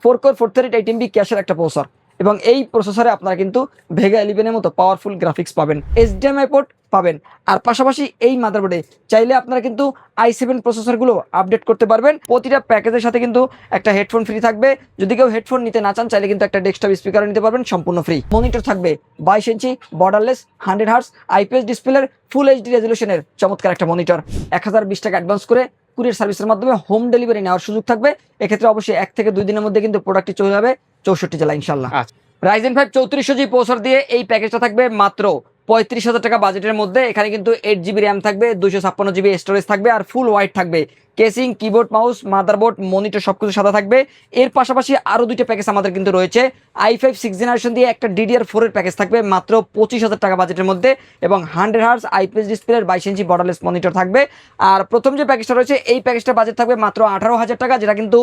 4 core 438 MB ক্যাশের একটা processor, এবং এই প্রসেসরে আপনারা কিন্তু ভেগা 11 মতো পাওয়ারফুল গ্রাফিক্স পাবেন, HDMI পোর্ট পাবেন। আর পাশাপাশি এই মাদারবোর্ডে চাইলে আপনারা কিন্তু i7 প্রসেসরগুলো আপডেট করতে পারবেন। প্রতিটা প্যাকেজের সাথে কিন্তু একটা হেডফোন ফ্রি থাকবে। যদি কেউ হেডফোন নিতে না চান, চাইলে কিন্তু একটা ডেস্কটপ স্পিকারও নিতে পারবেন সম্পূর্ণ ফ্রি। মনিটর থাকবে 22 ইঞ্চি বর্ডারলেস 100 হার্টজ IPS ডিসপ্লের ফুল HD রেজলিউশনের চমৎকার একটা মনিটর। 1020 টাকা অ্যাডভান্স করে কুরিয়ার সার্ভিসের মাধ্যমে হোম ডেলিভারি নেওয়ার সুযোগ থাকবে। এক্ষেত্রে অবশ্যই 1 থেকে 2 দিনের মধ্যে কিন্তু প্রোডাক্টটি চলে যাবে 64 জেলা ইনশাল্লাহ। Ryzen 5 3400G প্রসেসর দিয়ে এই প্যাকেজটা থাকবে মাত্র 35,000 টাকা বাজেটের মধ্যে। এখানে কিন্তু 8GB র্যাম থাকবে, 256GB স্টোরেজ থাকবে, আর ফুল হোয়াইট থাকবে। Casing, keyboard, mouse, motherboard, monitor সবকিছু সাদা থাকবে। এর পাশাপাশি আরও দুইটা প্যাকেজ আমাদের কিন্তু রয়েছে। i5 6th জেনারেশন দিয়ে একটা DDR4 এর প্যাকেজ থাকবে মাত্র 25,000 টাকা বাজেটের মধ্যে, এবং 100 হার্টজ IPS ডিসপ্লের 22 ইঞ্চি বর্ডারলেস মনিটর থাকবে। আর প্রথম যে প্যাকেজটা রয়েছে এই প্যাকেজটা বাজেট থাকবে মাত্র 18,000 টাকা, যেটা কিন্তু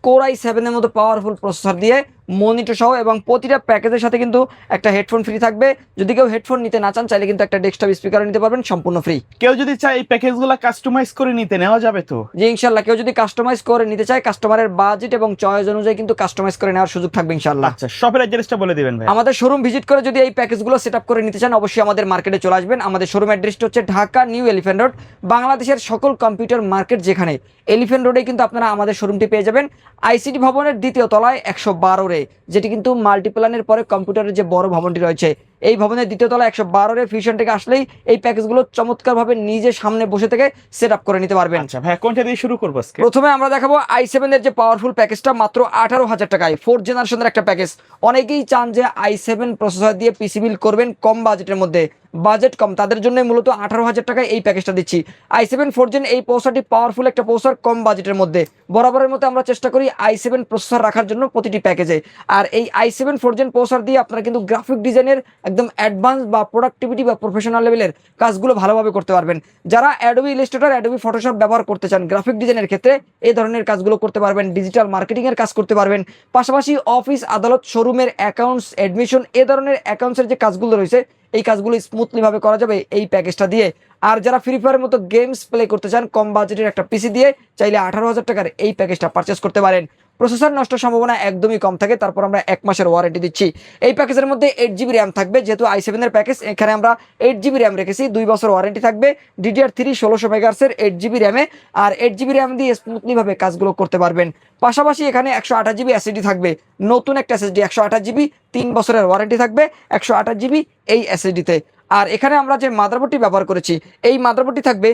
Core i7 এর মতো পাওয়ারফুল প্রসেসর দিয়ে মনিটর সহ, এবং প্রতিটা প্যাকেজের সাথে কিন্তু একটা হেডফোন ফ্রি থাকবে। যদি কেউ হেডফোন নিতে না চান, চাইলে কিন্তু একটা ডেস্কটপ স্পিকার নিতে পারবেন সম্পূর্ণ ফ্রি। কেউ যদি চায় এই প্যাকেজগুলো কাস্টমাইজ করে নিতে নেওয়া যাবে তো? জি ইনশাআল্লাহ, কেউ যদি কাস্টমাইজ করে নিতে চায়, কাস্টমারের বাজেট এবং চয়েস অনুযায়ী কিন্তু কাস্টমাইজ করে নেওয়ার সুযোগ থাকবে ইনশাআল্লাহ। আচ্ছা, শপের অ্যাড্রেসটা বলে দিবেন ভাই। আমাদের শোরুম ভিজিট করে যদি এই প্যাকেজগুলো সেটআপ করে নিতে চান, অবশ্যই আমাদের মার্কেটে চলে আসবেন। আমাদের শোরুম অ্যাড্রেসটা হচ্ছে ঢাকা নিউ এলিফ্যান্ট রোড। বাংলাদেশের সকল কম্পিউটার মার্কেট যেখানে, এলিফ্যান্ট রোডে কিন্তু আপনারা আমাদের শোরুমটি পেয়ে যাবেন। আইসিটি ভবনের 2য় তলায় 112 রে, যেটি কিন্তু মাল্টিপ্ল্যানের পরে কম্পিউটারের যে বড় ভবনটি রয়েছে, এই ভবনের 2য় তলায় 112 রে ফিউশন থেকে আসলেই এই প্যাকেজগুলো চমৎকারভাবে নিজে সামনে বসে থেকে সেটআপ করে নিতে পারবেন। আচ্ছা ভাই, কোনটা দিয়ে শুরু করব আজকে? প্রথমে আমরা দেখাবো i7 এর যে পাওয়ারফুল প্যাকেজটা মাত্র 18,000 টাকায় 4th জেনারেশনের একটা প্যাকেজ। অনেকেই চান যে i7 প্রসেসর দিয়ে পিসি বিল্ড করবেন কম বাজেটের মধ্যে, বাজেট কম, তাদের জন্য মূলত 18,000 টাকায় এই প্যাকেজটা দিচ্ছি। i7 4th জেন এই প্রসেসরটি পাওয়ারফুল একটা প্রসেসর, কম বাজেটের মধ্যে। বরাবরের মতো আমরা চেষ্টা করি i7 প্রসেসর রাখার জন্য প্রতিটি প্যাকেজে। আর এই i7 4th জেন প্রসেসর দিয়ে আপনারা কিন্তু গ্রাফিক ডিজাইনের একদম অ্যাডভান্স বা প্রোডাক্টিভিটি বা প্রফেশনাল লেভেলের কাজগুলো ভালোভাবে করতে পারবেন। যারা অ্যাডোবি ইলাস্ট্রেটর, অ্যাডোবি ফটোশপ ব্যবহার করতে চান গ্রাফিক ডিজাইনের ক্ষেত্রে, এই ধরনের কাজগুলো করতে পারবেন। ডিজিটাল মার্কেটিং এর কাজ করতে পারবেন। পাশাপাশি অফিস, আদালত, শোরুমের অ্যাকাউন্টস, অ্যাডমিশন, এ ধরনের অ্যাকাউন্টসের যে কাজগুলো রয়েছে, এই কাজগুলো স্মুথলি ভাবে করা যাবে এই প্যাকেজটা দিয়ে। আর যারা ফ্রি ফায়ারের মতো গেমস প্লে করতে চান কম বাজেটের একটা পিসি দিয়ে, চাইলে 18,000 টাকার এই প্যাকেজটা পারচেস করতে পারেন। প্রসেসর নষ্ট সম্ভাবনা একদমই কম থাকে, তারপর আমরা 1 মাসের ওয়ারেন্টি দিচ্ছি। এই প্যাকেজের মধ্যে 8GB র্যাম থাকবে, যেহেতু i7 এর প্যাকেজ, এখানে আমরা 8GB র্যাম রেখেছি। 2 বছর ওয়ারেন্টি থাকবে। DDR3 1600 মেগাহার্টজের 8GB র্যামে, আর 8GB র্যাম দিয়ে স্মুথলি ভাবে কাজগুলো করতে পারবেন। পাশাপাশি এখানে 128GB এসএসডি থাকবে, নতুন একটা এসএসডি 128GB, 3 বছরের ওয়ারেন্টি থাকবে 128GB এই এসএসডিতে। আর এখানে আমরা যে মাদারবোর্ডটি ব্যবহার করেছি, এই মাদারবোর্ডটি থাকবে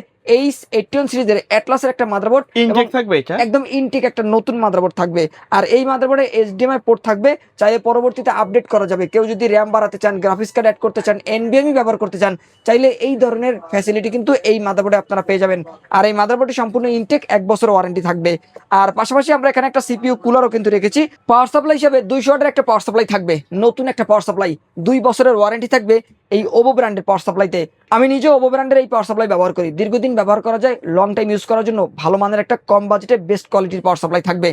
H81 সিরিজের অ্যাটলাসের একটা মাদারবোর্ড, ইনটেক থাকবে, এটা একদম ইনটেক একটা নতুন মাদারবোর্ড থাকবে। আর এই মাদারবোর্ডে HDMI পোর্ট থাকবে, চাইলে পরবর্তীতে আপডেট করা যাবে। কেউ যদি র্যাম বাড়াতে চান, গ্রাফিক্স কার্ড অ্যাড করতে চান, NVMe ব্যবহার করতে চান, চাইলে এই ধরনের ফ্যাসিলিটি কিন্তু এই মাদারবোর্ডে আপনারা পেয়ে যাবেন। আর এই মাদারবোর্ডটি সম্পূর্ণ ইনটেক, 1 বছর ওয়ারেন্টি থাকবে। আর পাশাপাশি আমরা এখানে একটা CPU কুলারও কিন্তু রেখেছি। পাওয়ার সাপ্লাই হিসেবে 200 ওয়াটের একটা পাওয়ার সাপ্লাই থাকবে, নতুন একটা পাওয়ার সাপ্লাই, 2 বছরের ওয়ারেন্টি থাকবে এই ওভো ব্র্যান্ডের পাওয়ার সাপ্লাইতে। আমি নিজেও ওভো ব্র্যান্ডের এই পাওয়ার সাপ্লাই ব্যবহার করি, দীর্ঘদিন ব্যবহার করা যায়, লং টাইম ইউজ করার জন্য ভালো মানের একটা কম বাজেটে বেস্ট কোয়ালিটির পাওয়ার সাপ্লাই থাকবে।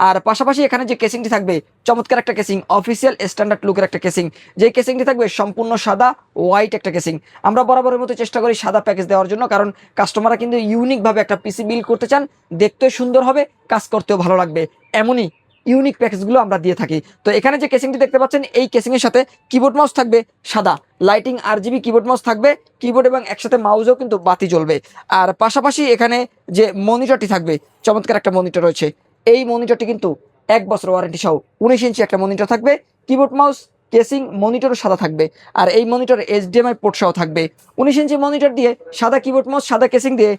আর পাশাপাশি এখানে যে কেসিংটি থাকবে, চমৎকার একটা কেসিং, অফিসিয়াল স্ট্যান্ডার্ড লুকের একটা কেসিং। যে কেসিংটি থাকবে সম্পূর্ণ সাদা হোয়াইট একটা কেসিং। আমরা বরাবরের মতো চেষ্টা করি সাদা প্যাকেজ দেওয়ার জন্য, কারণ কাস্টমাররা কিন্তু ইউনিকভাবে একটা পিসি বিল্ড করতে চান, দেখতেও সুন্দর হবে, কাজ করতেও ভালো লাগবে, এমনই ইউনিক প্যাকেজগুলো আমরা দিয়ে থাকি। তো এখানে যে কেসিংটি দেখতে পাচ্ছেন, এই কেসিংয়ের সাথে কিবোর্ড মাউস থাকবে সাদা, লাইটিং RGB কিবোর্ড মাউস থাকবে, কিবোর্ড এবং একসাথে মাউসও কিন্তু বাতি জ্বলবে। আর পাশাপাশি এখানে যে মনিটরটি থাকবে, চমৎকার একটা মনিটর রয়েছে। এই মনিটরটি কিন্তু 1 বছর ওয়ারেন্টি সহ 19 ইঞ্চি একটা মনিটর থাকবে। কিবোর্ড মাউস, কেসিং, মনিটরও সাদা থাকবে। আর এই মনিটরে HDMI পোর্ট সহ থাকবে। 19 ইঞ্চি মনিটর দিয়ে, সাদা কিবোর্ড মাউস, সাদা কেসিং দিয়ে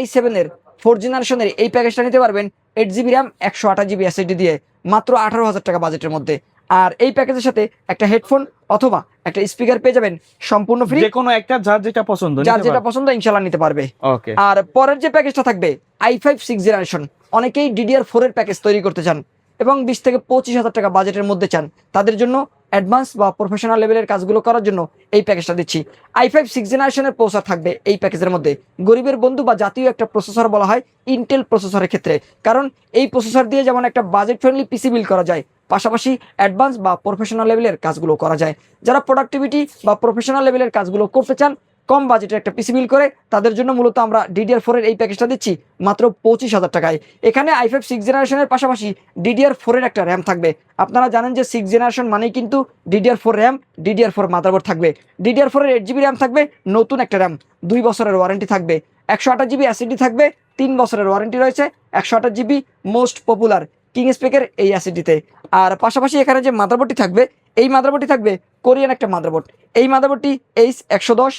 i7 এর 4th জেনারেশনের এই প্যাকেজটা নিতে পারবেন 8GB র্যাম 128GB এসএসডি দিয়ে, মাত্র 18,000 টাকা বাজেটের মধ্যে। আর এই প্যাকেজের সাথে একটা হেডফোন অথবা একটা স্পিকার পেয়ে যাবেন সম্পূর্ণ ফ্রি, যে কোনো একটা যার যেটা পছন্দ, যার যেটা পছন্দ ইনশাআল্লাহ নিতে পারবে। ওকে। আর পরের যে প্যাকেজটা থাকবে i5 6th জেনারেশন, অনেকেই DDR4 এর প্যাকেজ তৈরি করতে চান এবং 20 থেকে 25,000 টাকা বাজেটের মধ্যে চান, তাদের জন্য অ্যাডভান্স বা প্রফেশনাল লেভেলের কাজগুলো করার জন্য এই প্যাকেজটা দিচ্ছি। i5 6th জেনারেশনের প্রসেসর থাকবে এই প্যাকেজের মধ্যে। গরিবের বন্ধু বা জাতীয় একটা প্রসেসর বলা হয় ইন্টেল প্রসেসরের ক্ষেত্রে, কারণ এই প্রসেসর দিয়ে যেমন একটা বাজেট ফ্রেন্ডলি পিসি বিল্ড করা যায়, পাশাপাশি অ্যাডভান্স বা প্রফেশনাল লেভেলের কাজগুলো করা যায়। যারা প্রোডাক্টিভিটি বা প্রফেশনাল লেভেলের কাজগুলো করতে চান কম বাজেটের একটা পিসি বিল করে তাদের জন্য মূলত আমরা DDR4 এর এই প্যাকেজটা দিচ্ছি মাত্র 25,000 টাকায়। এখানে i5 6 জেনারেশনের পাশাপাশি DDR4 এর একটা র্যাম থাকবে। আপনারা জানেন যে 6 জেনারেশন মানেই কিন্তু DDR4 র্যাম, DDR4 মাদারবোর্ড থাকবে। DDR4 এর 8GB র্যাম থাকবে, নতুন একটা র্যাম, 2 বছরের ওয়ারেন্টি থাকবে, 128GB SSD থাকবে, 3 বছরের ওয়ারেন্টি রয়েছে, 128GB মোস্ট পপুলার কিং স্পেকের এই SSD-তে। আর পাশাপাশি এখানে যে মাদারবোর্ডটি থাকবে, এই মাদারবোর্ডটি থাকবে কোরিয়ান একটা মাদারবোর্ড। এই মাদারবোর্ডটি H110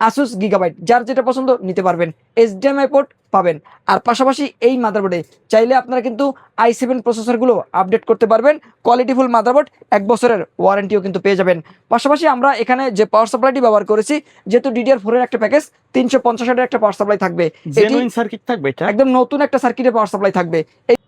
আসুস গিগাবাইট, যার যেটা পছন্দ নিতে পারবেন। HDMI পোর্ট পাবেন। আর পাশাপাশি এই মাদারবোর্ডে চাইলে আপনারা কিন্তু i7 প্রসেসরগুলো আপডেট করতে পারবেন। কোয়ালিটিফুল মাদারবোর্ড, 1 বছরের ওয়ারেন্টিও কিন্তু পেয়ে যাবেন। পাশাপাশি আমরা এখানে যে পাওয়ার সাপ্লাইটি ব্যবহার করেছি, যেহেতু DDR4 এর একটা প্যাকেজ, 350 ওয়াটের একটা পাওয়ার সাপ্লাই থাকবে। জেনুইন সার্কিট থাকবে, এটা একদম নতুন একটা সার্কিটের পাওয়ার সাপ্লাই থাকবে।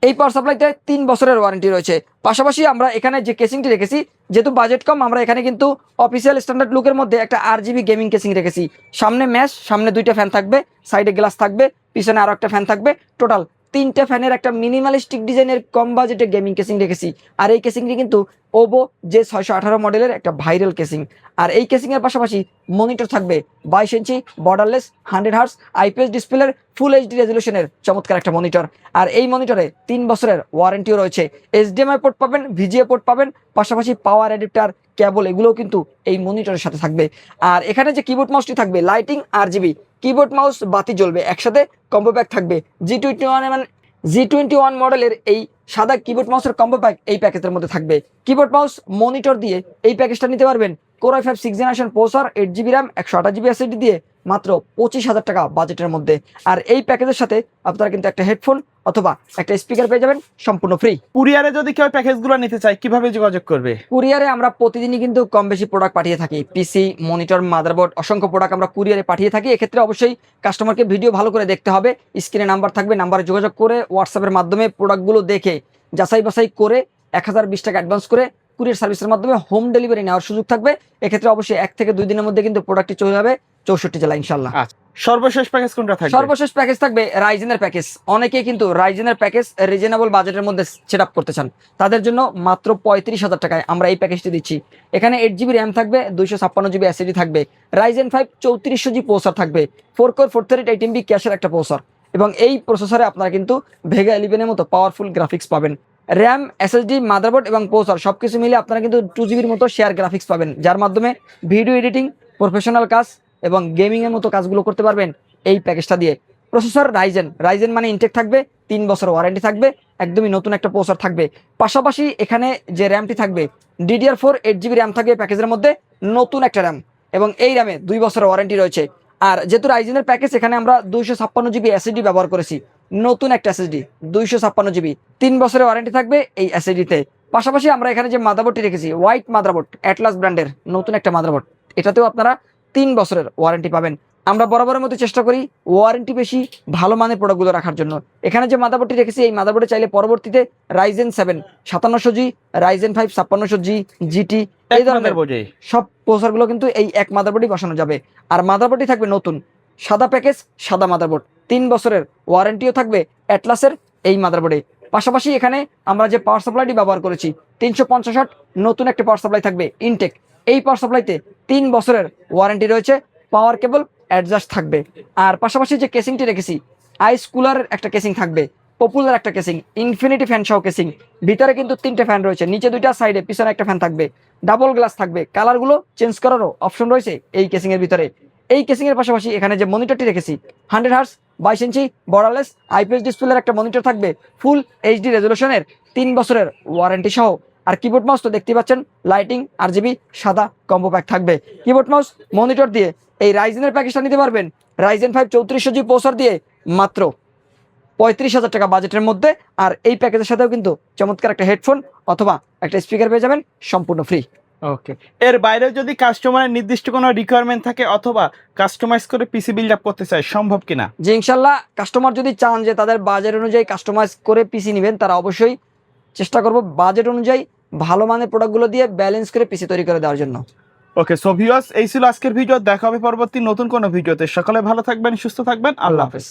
এই পাওয়ার সাপ্লাইতে 3 বছরের ওয়ারেন্টি রয়েছে। পাশাপাশি আমরা এখানে যে কেসিংটি রেখেছি, যেহেতু বাজেট কম, আমরা এখানে কিন্তু অফিসিয়াল স্ট্যান্ডার্ড লুকের মধ্যে একটা RGB গেমিং কেসিং রেখেছি। সামনে ম্যাশ, সামনে 2টা ফ্যান থাকবে, সাইডে গ্লাস থাকবে, পিছনে আরো একটা ফ্যান থাকবে, টোটাল 3টা ফ্যানের একটা মিনিমালিস্টিক ডিজাইনের কম বাজেটের গেমিং কেসিং রেখেছি। আর এই কেসিংটি কিন্তু ওভো J618 মডেলের একটা ভাইরাল কেসিং। আর এই কেসিং এর পাশাপাশি মনিটর থাকবে 22 ইঞ্চি বর্ডারলেস 100 হার্টজ IPS ডিসপ্লের ফুল HD রেজলিউশনের চমৎকার একটা মনিটর। আর এই মনিটরে 3 বছরের ওয়ারেন্টিও রয়েছে। HDMI পোর্ট পাবেন, VGA পোর্ট পাবেন, পাশাপাশি পাওয়ার অ্যাডাপ্টার, কেবল এগুলোও কিন্তু এই মনিটরের সাথে থাকবে। আর এখানে যে কিবোর্ড মাউসটি থাকবে, লাইটিং RGB কিবোর্ড মাউস বাতি জ্বলবে, একসাথে কম্বো প্যাক থাকবে। G21 মডেলের এই সাদা কিবোর্ড মাউসের কম্বো প্যাক এই প্যাকেজের মধ্যে থাকবে। কিবোর্ড মাউস মনিটর দিয়ে এই প্যাকেজটা নিতে পারবেন Core i5 6 generation processor, 8GB RAM, 128GB SSD দিয়ে মাত্র 25,000 টাকা বাজেটের মধ্যে। আর এই প্যাকেজের সাথে আপনারা কিন্তু একটা হেডফোন অথবা একটা স্পিকার পেয়ে যাবেন সম্পূর্ণ ফ্রি। কুরিয়ারে যদি কেউ প্যাকেজগুলো নিতে চায় কিভাবে যোগাযোগ করবে? কুরিয়ারে আমরা প্রতিদিনই কিন্তু কম বেশি প্রোডাক্ট পাঠিয়ে থাকি, পিসি, মনিটর, মাদারবোর্ড, অসংখ্য প্রোডাক্ট আমরা কুরিয়ারে পাঠিয়ে থাকি। এক্ষেত্রে অবশ্যই কাস্টমারকে ভিডিও ভালো করে দেখতে হবে। স্ক্রিনে নাম্বার থাকবে, নাম্বারে যোগাযোগ করে হোয়াটসঅ্যাপের মাধ্যমে প্রোডাক্টগুলো দেখে যাচাই বাছাই করে 1020 টাকা অ্যাডভান্স করে কুরিয়ার সার্ভিসের মাধ্যমে হোম ডেলিভারি নেওয়ার সুযোগ থাকবে। এক্ষেত্রে অবশ্যই 1 থেকে 2 দিনের মধ্যে কিন্তু প্রোডাক্টটি চলে যাবে 64 জেলা ইনশাল্লাহ। আচ্ছা, সর্বশেষ প্যাকেজ কোনটা থাকবে? সর্বশেষ প্যাকেজ থাকবে রাইজেনের প্যাকেজ। অনেকেই কিন্তু রাইজেনের প্যাকেজ রিজনেবল বাজেটের মধ্যে সেট আপ করতে চান, তাদের জন্য মাত্র 35,000 টাকায় আমরা এই প্যাকেজটি দিচ্ছি। এখানে 8GB র্যাম থাকবে, 256GB SSD থাকবে, Ryzen 5 3400G প্রসেসর থাকবে, 4 কোর 438MB ক্যাশের একটা প্রসেসর, এবং এই প্রসেসরে আপনারা কিন্তু ভেগা 11 মতো পাওয়ারফুল গ্রাফিক্স পাবেন। র্যাম, SSD, মাদারবোর্ড এবং প্রসেসর সবকিছু মিলে আপনারা কিন্তু 2GBর মতো শেয়ার গ্রাফিক্স পাবেন, যার মাধ্যমে ভিডিও এডিটিং, প্রফেশনাল কাজ এবং গেমিংয়ের মতো কাজগুলো করতে পারবেন এই প্যাকেজটা দিয়ে। প্রসেসর রাইজেন মানে ইনটেক থাকবে, 3 বছর ওয়ারেন্টি থাকবে, একদমই নতুন একটা প্রসেসর থাকবে। পাশাপাশি এখানে যে র্যামটি থাকবে, DDR4 8GB র্যাম থাকবে প্যাকেজের মধ্যে, নতুন একটা র্যাম, এবং এই র্যামে 2 বছরের ওয়ারেন্টি রয়েছে। আর যেহেতু রাইজেনের প্যাকেজ, এখানে আমরা 256GB SSD ব্যবহার করেছি, নতুন একটা SSD 256GB, 3 বছরের ওয়ারেন্টি থাকবে এই SSD-তে। পাশাপাশি আমরা এখানে যে মাদারবোর্ডটি রেখেছি, হোয়াইট মাদারবোর্ড, অ্যাটলাস ব্র্যান্ডের নতুন একটা মাদারবোর্ড, এটাতেও আপনারা 3 বছরের ওয়ারেন্টি পাবেন। আমরা বরাবরের মতো চেষ্টা করি ওয়ারেন্টি বেশি, ভালো মানের প্রোডাক্টগুলো রাখার জন্য। এখানে যে মাদারবোর্ডটি রেখেছি, এই মাদারবোর্ডে চাইলে পরবর্তীতে Ryzen 7 5700G, Ryzen 5 5600G GT, এই ধরনের সব প্রসেসরগুলো কিন্তু এই এক মাদারবোর্ডেই বসানো যাবে। আর মাদারবোর্ডটি থাকবে নতুন সাদা প্যাকেজ, সাদা মাদারবোর্ড, 3 বছরের ওয়ারেন্টিও থাকবে অ্যাটলাসের এই মাদারবোর্ডে। পাশাপাশি এখানে আমরা যে পাওয়ার সাপ্লাইটি ব্যবহার করেছি, 350 ওয়াট নতুন একটা পাওয়ার সাপ্লাই থাকবে ইনটেক। এই পাওয়ার সাপ্লাইতে 3 বছরের ওয়ারেন্টি রয়েছে, পাওয়ার কেবল অ্যাডজাস্ট থাকবে। আর পাশাপাশি যে কেসিংটি রেখেছি, আইস কুলারের একটা কেসিং থাকবে, পপুলার একটা কেসিং, ইনফিনিটি ফ্যান সহ কেসিং। ভিতরে কিন্তু 3টে ফ্যান রয়েছে, নিচে 2টা, সাইডে পিছনে একটা ফ্যান থাকবে, ডাবল গ্লাস থাকবে, কালারগুলো চেঞ্জ করারও অপশন রয়েছে এই কেসিং এর ভিতরে। এই কেসিং এর পাশাপাশি এখানে যে মনিটরটি রেখেছি, 100 হার্টজ 22 ইঞ্চি বর্ডারলেস IPS ডিসপ্লের একটা মনিটর থাকবে, ফুল HD রেজলিউশনের, 3 বছরের ওয়ারেন্টি সহ। আর কিবোর্ড মাউস তো দেখতেই পাচ্ছেন, লাইটিং RGB সাদা কম্বো প্যাক থাকবে। কিবোর্ড মাউস মনিটর দিয়ে এই রাইজেনের প্যাকেজটা নিতে পারবেন Ryzen 5 3400G প্রসেসর দিয়ে মাত্র 35,000 টাকা বাজেটের মধ্যে। আর এই প্যাকেজের সাথেও কিন্তু চমৎকার একটা হেডফোন অথবা একটা স্পিকার পেয়ে যাবেন সম্পূর্ণ ফ্রি। ওকে, এর বাইরেও যদি কাস্টমারের নির্দিষ্ট কোনো রিকোয়ারমেন্ট থাকে অথবা কাস্টমাইজ করে পিসি বিল্ড আপ করতে চায়, সম্ভব কিনা? জি ইনশাল্লাহ, কাস্টমার যদি চান যে তাদের বাজেট অনুযায়ী কাস্টমাইজ করে পিসি নেবেন, তারা অবশ্যই চেষ্টা করব বাজেট অনুযায়ী ভালো মানের প্রোডাক্টগুলো দিয়ে ব্যালেন্স করে পিসি তৈরি করে দেওয়ার জন্য। ওকে, সো ভিউয়ার্স, এই ছিল আজকের ভিডিও। দেখা হবে পরবর্তী নতুন কোনো ভিডিওতে। সকলে ভালো থাকবেন, সুস্থ থাকবেন, আল্লাহ হাফেজ।